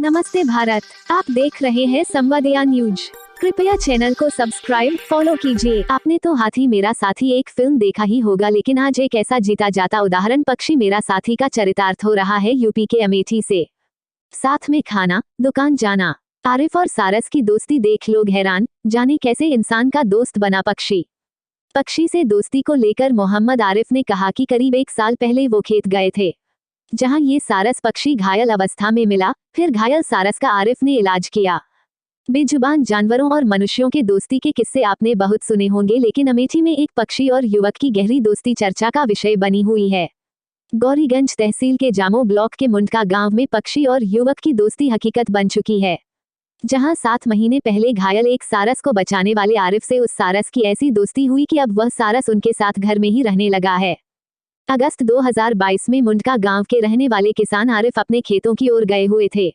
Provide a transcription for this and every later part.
नमस्ते भारत, आप देख रहे हैं संवादया न्यूज। कृपया चैनल को सब्सक्राइब फॉलो कीजिए। आपने तो हाथी मेरा साथी एक फिल्म देखा ही होगा, लेकिन आज एक ऐसा जीता जाता उदाहरण पक्षी मेरा साथी का चरितार्थ हो रहा है यूपी के अमेठी से। साथ में खाना, दुकान जाना, आरिफ और सारस की दोस्ती देख लोग हैरान, जाने कैसे इंसान का दोस्त बना पक्षी। पक्षी से दोस्ती को लेकर मोहम्मद आरिफ ने कहा कि करीब 1 साल पहले वो खेत गए थे, जहां ये सारस पक्षी घायल अवस्था में मिला। फिर घायल सारस का आरिफ ने इलाज किया। बेजुबान जानवरों और मनुष्यों के दोस्ती के किस्से आपने बहुत सुने होंगे, लेकिन अमेठी में एक पक्षी और युवक की गहरी दोस्ती चर्चा का विषय बनी हुई है। गौरीगंज तहसील के जामो ब्लॉक के मुंडका गांव में पक्षी और युवक की दोस्ती हकीकत बन चुकी है, जहां 7 महीने पहले घायल एक सारस को बचाने वाले आरिफ से उस सारस की ऐसी दोस्ती हुई कि अब वह सारस उनके साथ घर में ही रहने लगा है। अगस्त 2022 में मुंडका गांव के रहने वाले किसान आरिफ अपने खेतों की ओर गए हुए थे।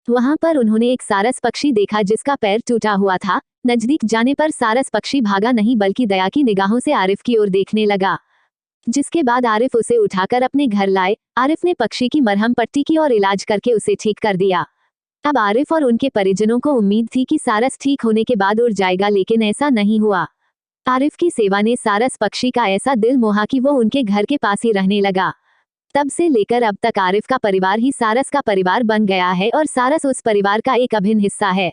वहां पर उन्होंने एक सारस पक्षी देखा जिसका पैर टूटा हुआ था। नजदीक जाने पर सारस पक्षी भागा नहीं, बल्कि दया की निगाहों से आरिफ की ओर देखने लगा, जिसके बाद आरिफ उसे उठाकर अपने घर लाए। आरिफ ने पक्षी की मरहम पट्टी की और इलाज करके उसे ठीक कर दिया। अब आरिफ और उनके परिजनों को उम्मीद थी कि सारस ठीक होने के बाद उड़ जाएगा, लेकिन ऐसा नहीं हुआ। आरिफ की सेवा ने सारस पक्षी का ऐसा दिल मोहा कि वो उनके घर के पास ही रहने लगा। तब से लेकर अब तक आरिफ का परिवार ही सारस का परिवार बन गया है और सारस उस परिवार का एक अभिन्न हिस्सा है।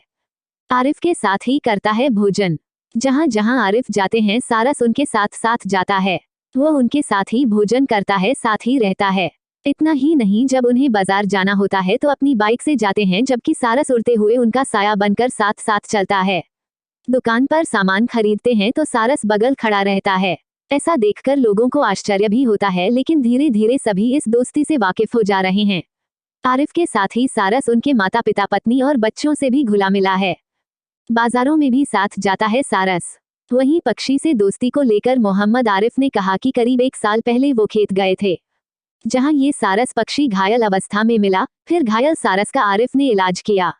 आरिफ के साथ ही करता है भोजन। जहां जहां आरिफ जाते हैं सारस उनके साथ साथ जाता है। वो उनके साथ ही भोजन करता है, साथ ही रहता है। इतना ही नहीं, जब उन्हें बाजार जाना होता है तो अपनी बाइक से जाते हैं, जबकि सारस उड़ते हुए उनका साया बनकर साथ साथ चलता है। दुकान पर सामान खरीदते हैं तो सारस बगल खड़ा रहता है। ऐसा देखकर लोगों को आश्चर्य भी होता है, लेकिन धीरे धीरे सभी इस दोस्ती से वाकिफ हो जा रहे हैं। आरिफ के साथ ही सारस उनके माता पिता, पत्नी और बच्चों से भी घुला मिला है। बाजारों में भी साथ जाता है सारस। वहीं पक्षी से दोस्ती को लेकर मोहम्मद आरिफ ने कहा कि करीब 1 साल पहले वो खेत गए थे, जहां ये सारस पक्षी घायल अवस्था में मिला। फिर घायल सारस का आरिफ ने इलाज किया,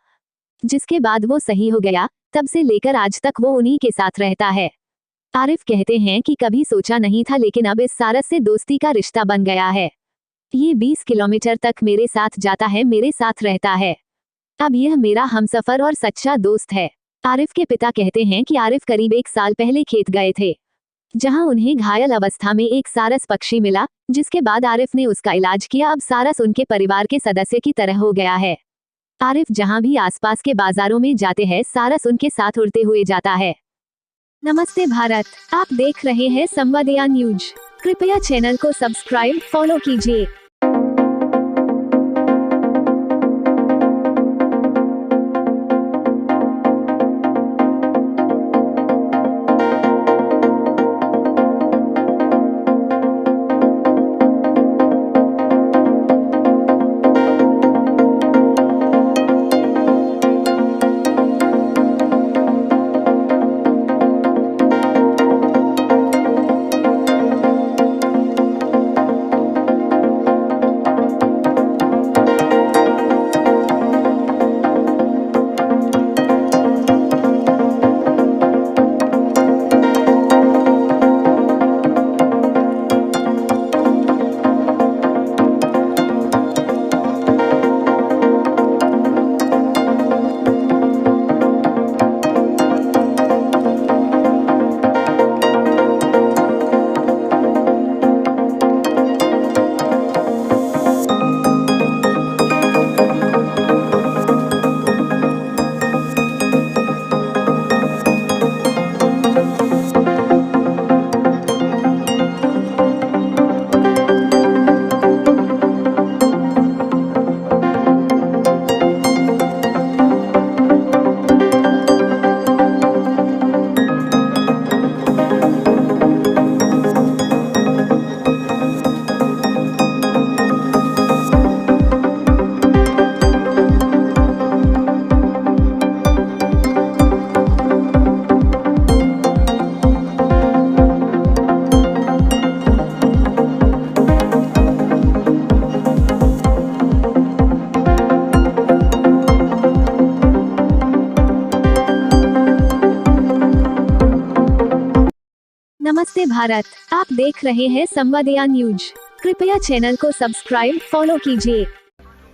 जिसके बाद वो सही हो गया। तब से लेकर आज तक वो उन्हीं के साथ रहता है। आरिफ कहते हैं कि कभी सोचा नहीं था, लेकिन अब इस सारस से दोस्ती का रिश्ता बन गया है। ये 20 किलोमीटर तक मेरे साथ जाता है, मेरे साथ रहता है। अब यह मेरा हमसफर और सच्चा दोस्त है। आरिफ के पिता कहते हैं कि आरिफ करीब 1 साल पहले खेत गए थे, जहां उन्हें घायल अवस्था में एक सारस पक्षी मिला, जिसके बाद आरिफ ने उसका इलाज किया। अब सारस उनके परिवार के सदस्य की तरह हो गया है। आरिफ जहां भी आसपास के बाजारों में जाते हैं सारस उनके साथ उड़ते हुए जाता है। नमस्ते भारत, आप देख रहे हैं संवादया न्यूज। कृपया चैनल को सब्सक्राइब फॉलो कीजिए। नमस्ते भारत, आप देख रहे हैं संवादया न्यूज। कृपया चैनल को सब्सक्राइब फॉलो कीजिए।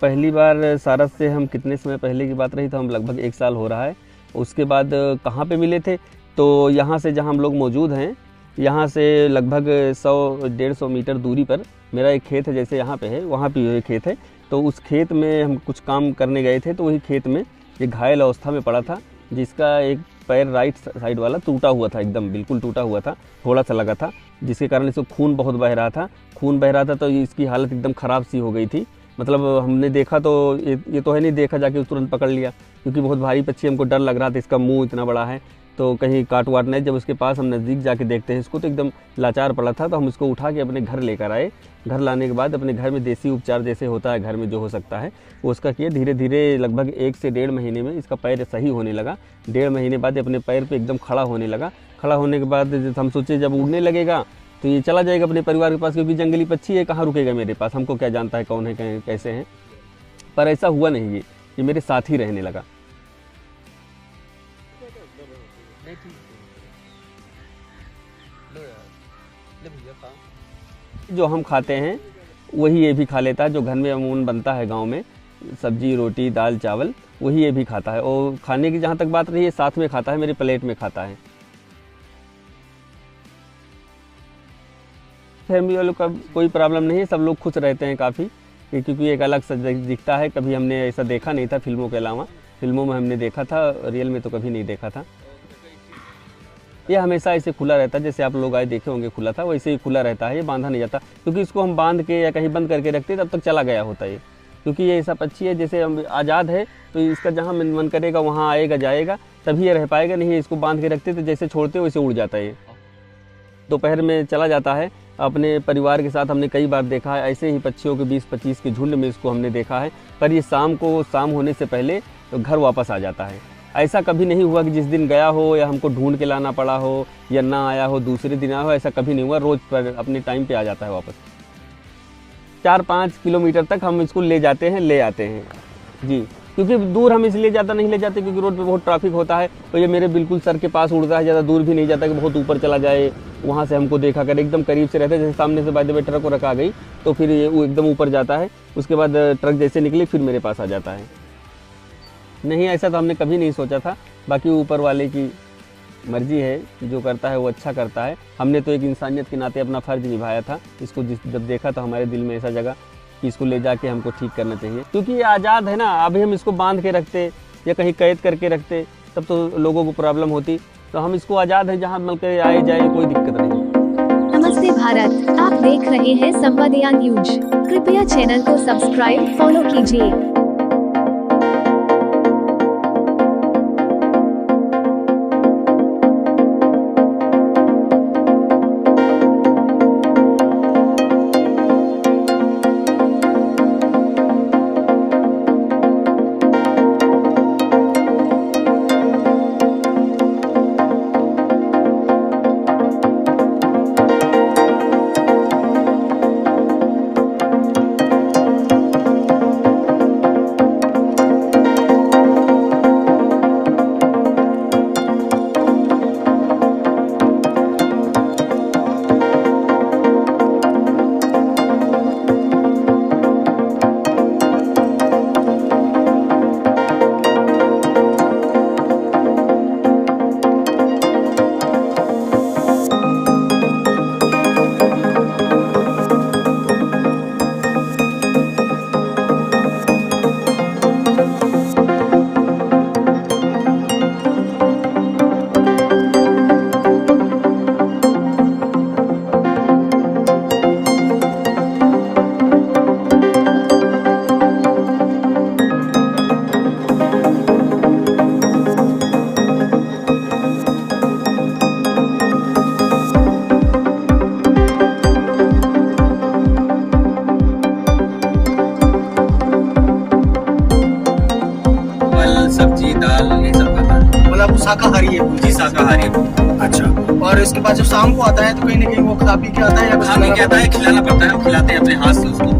पहली बार सारस से हम कितने समय पहले की बात रही, तो हम लगभग 1 साल हो रहा है। उसके बाद कहाँ पे मिले थे, तो यहाँ से जहाँ हम लोग मौजूद हैं, यहाँ से लगभग 100-150 मीटर दूरी पर मेरा एक खेत है, जैसे यहाँ पे है वहाँ पे ये खेत है। तो उस खेत में हम कुछ काम करने गए थे, तो वही खेत में ये घायल अवस्था में पड़ा था, जिसका एक पैर राइट साइड वाला टूटा हुआ था, एकदम बिल्कुल टूटा हुआ था, थोड़ा सा लगा था, जिसके कारण इसको खून बहुत बह रहा था। खून बह रहा था तो इसकी हालत एकदम ख़राब सी हो गई थी। मतलब हमने देखा तो ये तो है नहीं, देखा जाके तुरंत पकड़ लिया, क्योंकि बहुत भारी पक्षी, हमको डर लग रहा था, इसका मुंह इतना बड़ा है तो कहीं काट वाट नहीं। जब उसके पास हम नज़दीक जाके देखते हैं इसको, तो एकदम लाचार पड़ा था। तो हम इसको उठा के अपने घर लेकर आए। घर लाने के बाद अपने घर में देसी उपचार जैसे होता है घर में जो हो सकता है वो उसका किया। धीरे धीरे लगभग 1 से 1.5 महीने में इसका पैर सही होने लगा। 1.5 महीने बाद अपने पैर पे एकदम खड़ा होने लगा। खड़ा होने के बाद हम सोचे जब उड़ने लगेगा तो ये चला जाएगा अपने परिवार के पास, क्योंकि जंगली पक्षी है, कहाँ रुकेगा मेरे पास, हमको क्या जानता है कौन है कैसे हैं। पर ऐसा हुआ नहीं, ये मेरे साथ ही रहने लगा। जो हम खाते हैं वही ये भी खा लेता है, जो घर में अमूमन बनता है गांव में, सब्जी रोटी दाल चावल, वही ये भी खाता है। और खाने की जहाँ तक बात रही है, साथ में खाता है, मेरे प्लेट में खाता है। फैमिली वालों का कोई प्रॉब्लम नहीं है, सब लोग खुश रहते हैं काफ़ी, क्योंकि एक अलग सा दिखता है। कभी हमने ऐसा देखा नहीं था फिल्मों के अलावा, फिल्मों में हमने देखा था, रियल में तो कभी नहीं देखा था। ये हमेशा ऐसे खुला रहता है, जैसे आप लोग आए देखे होंगे खुला था, वैसे ही खुला रहता है, ये बांधा नहीं जाता, क्योंकि इसको हम बांध के या कहीं बंद करके रखते तब तक चला गया होता है। क्योंकि ये ऐसा पक्षी है जैसे हम आज़ाद है, तो इसका जहाँ मन करेगा वहाँ आएगा जाएगा, तभी ये रह पाएगा, नहीं इसको बांध के रखते तो जैसे छोड़ते वैसे उड़ जाता है। दोपहर में चला जाता है अपने परिवार के साथ। हमने कई बार देखा है ऐसे ही पक्षियों के 20-25 के झुंड में इसको हमने देखा है, पर ये शाम होने से पहले तो घर वापस आ जाता है। ऐसा कभी नहीं हुआ कि जिस दिन गया हो या हमको ढूंढ के लाना पड़ा हो या ना आया हो, दूसरे दिन आया हो, ऐसा कभी नहीं हुआ। रोज़ पर अपने टाइम पे आ जाता है वापस। 4-5 किलोमीटर तक हम इसको ले जाते हैं, ले आते हैं जी, क्योंकि दूर हम इसलिए ज़्यादा नहीं ले जाते क्योंकि रोड पे बहुत ट्रैफिक होता है। तो ये मेरे बिल्कुल सर के पास उड़ता है, ज़्यादा दूर भी नहीं जाता कि बहुत ऊपर चला जाए, वहाँ से हमको देखा कर, एकदम करीब से रहता है। जैसे सामने से बाय द वे ट्रक को रखा गई तो फिर ये वो एकदम ऊपर जाता है, उसके बाद ट्रक जैसे निकले फिर मेरे पास आ जाता है। नहीं, ऐसा तो हमने कभी नहीं सोचा था, बाकी ऊपर वाले की मर्जी है, जो करता है वो अच्छा करता है। हमने तो एक इंसानियत के नाते अपना फ़र्ज़ निभाया था। इसको जब देखा तो हमारे दिल में ऐसा जगह कि इसको ले जाके हमको ठीक करना चाहिए, क्योंकि ये आज़ाद है ना। अभी हम इसको बांध के रखते या कहीं कैद करके रखते तब तो लोगों को प्रॉब्लम होती, तो हम इसको आज़ाद है, जहाँ मिल के आए जाए कोई दिक्कत नहीं। नमस्ते भारत, आप देख रहे हैं संवादिया न्यूज। कृपया चैनल को सब्सक्राइब फॉलो कीजिए। सब्जी दाल ये सब खाता है। मतलब शाकाहारी है? जी शाकाहारी है। अच्छा। और इसके बाद जब शाम को आता है तो कहीं ना कहीं वो खा पी के आता है या खा पी के आता है, खिलाना पड़ता है। हम खिलाते हैं अपने हाथ से उसको,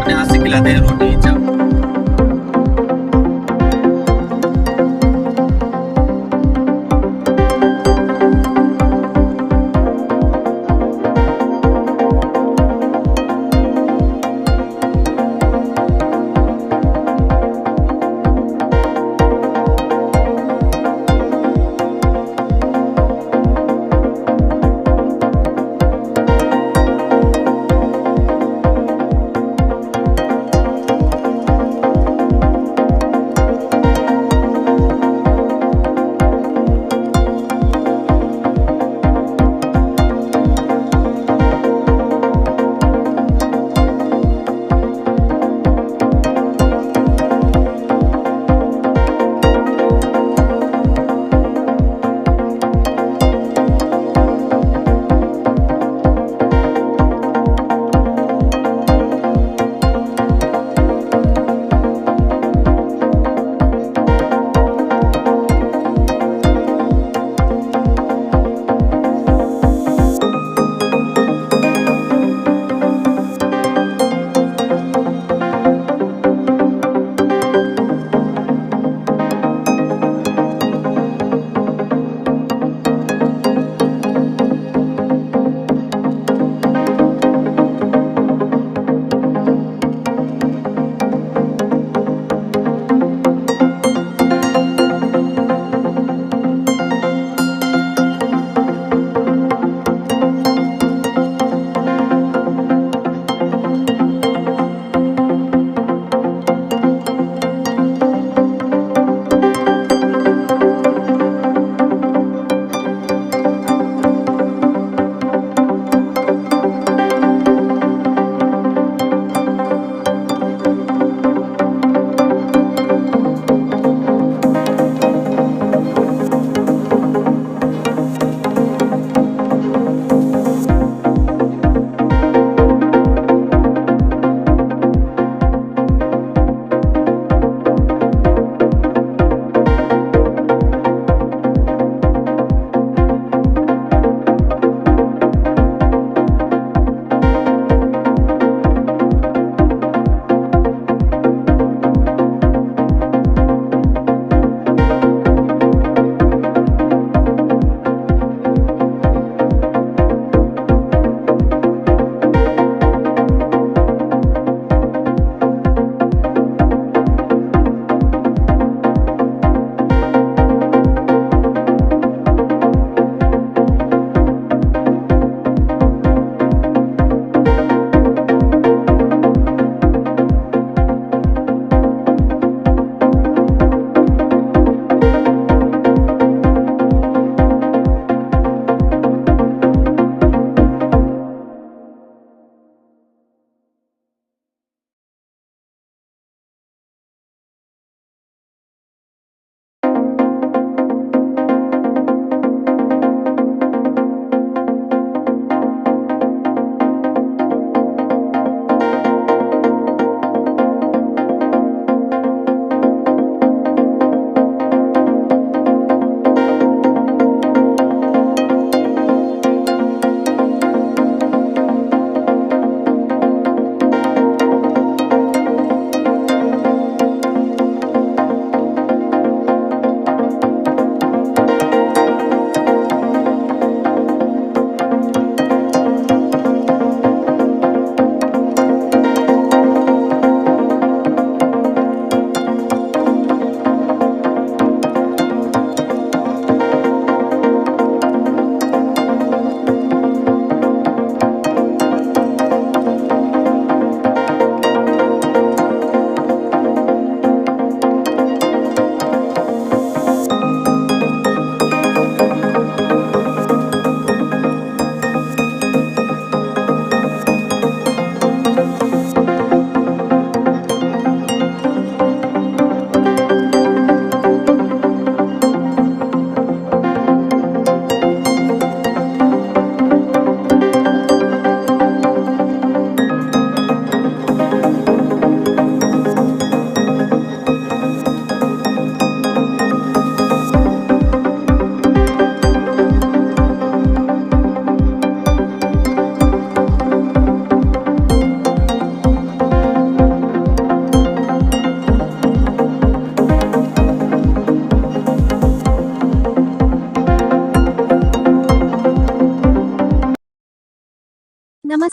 अपने हाथ से खिलाते हैं रोटी चावल।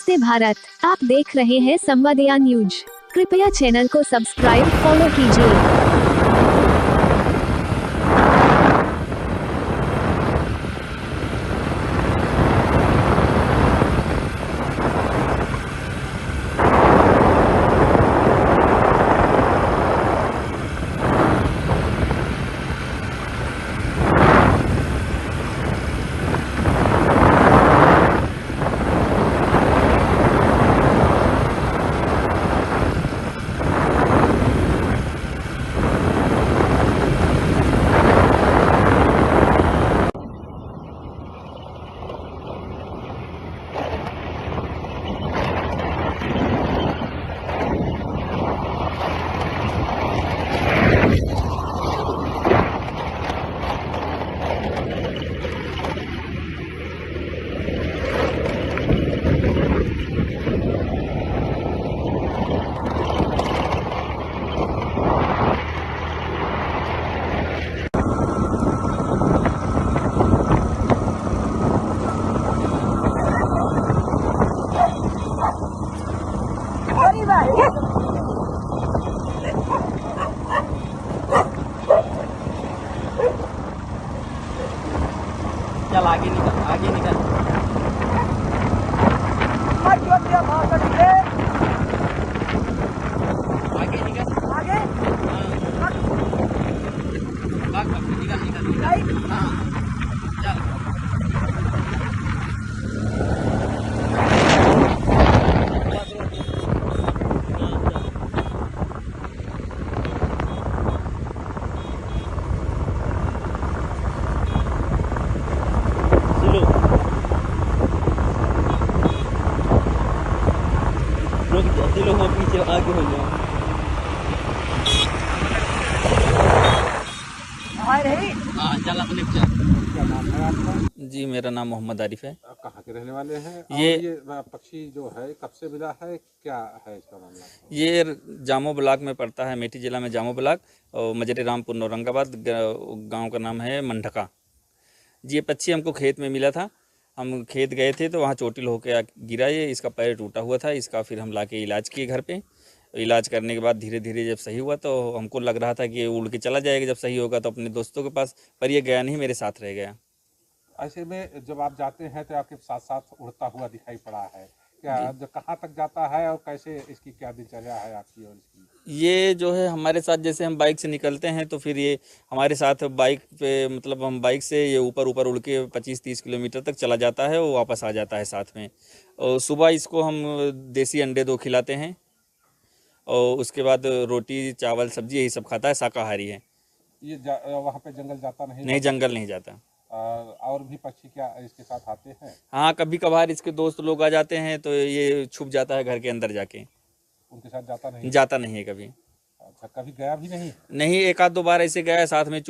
नमस्ते भारत, आप देख रहे हैं संवादया न्यूज। कृपया चैनल को सब्सक्राइब फॉलो कीजिए। चल आगे निकल, आगे निकल। आगे निकल, आगे निकल निकल। हाँ चल। लोग पीछे आगे हो जाए। हाँ चल अपने क्या नाम है आपका? जी, मेरा नाम मोहम्मद आरिफ है। आप कहाँ के रहने वाले हैं? ये- और ये पक्षी जो है कब से मिला है, क्या है इसका मामला? ये जामो ब्लॉक में पड़ता है, मेठी जिला में जामो ब्लॉक और मजरे रामपुर औरंगाबाद गांव का नाम है मंडका। जी, ये पक्षी हमको खेत में मिला था। हम खेत गए थे तो वहाँ चोटिल होकर गिरा। ये इसका पैर टूटा हुआ था। इसका फिर हम लाके इलाज किए घर पे। इलाज करने के बाद धीरे धीरे जब सही हुआ तो हमको लग रहा था कि ये उड़ के चला जाएगा जब सही होगा तो अपने दोस्तों के पास, पर ये गया नहीं, मेरे साथ रह गया। ऐसे में जब आप जाते हैं तो आपके साथ साथ उड़ता हुआ दिखाई पड़ा है, क्या जो कहाँ तक जाता है और कैसे इसकी क्या दिनचर्या है आपकी और इसकी? ये जो है हमारे साथ, जैसे हम बाइक से निकलते हैं तो फिर ये हमारे साथ बाइक पे, मतलब हम बाइक से ये ऊपर ऊपर उड़ के 25-30 किलोमीटर तक चला जाता है, वो वापस आ जाता है साथ में। और सुबह इसको हम देसी अंडे 2 खिलाते हैं और उसके बाद रोटी चावल सब्जी यही सब खाता है, शाकाहारी है। ये वहाँ पे जंगल जाता नहीं? नहीं, जंगल नहीं जाता। और भी पक्षी क्या इसके साथ आते हैं? हाँ, कभी कभार इसके दोस्त लोग आ जाते हैं तो ये छुप जाता है घर के अंदर जाके। उनके साथ जाता नहीं? जाता नहीं है कभी। अच्छा, कभी गया भी नहीं? नहीं, 1-2 बार ऐसे गया है, साथ में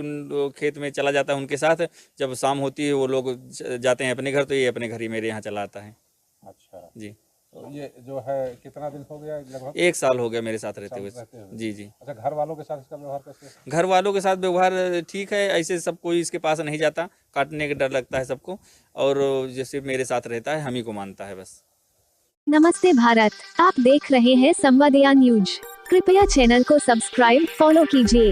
खेत में चला जाता है उनके साथ। जब शाम होती है वो लोग जाते हैं अपने घर तो ये अपने घर ही मेरे यहाँ चला आता है। अच्छा जी, तो ये जो है कितना दिन हो गया लगभग? 1 साल हो गया मेरे साथ रहते हुए। रहते हुए। जी जी। अच्छा, घर वालों के साथ इसका व्यवहार कैसे? घर वालों के साथ व्यवहार ठीक है, ऐसे सब कोई इसके पास नहीं जाता, काटने का डर लगता है सबको। और जैसे मेरे साथ रहता है, हम ही को मानता है बस। नमस्ते भारत, आप देख रहे हैं संवादया न्यूज। कृपया चैनल को सब्सक्राइब फॉलो कीजिए।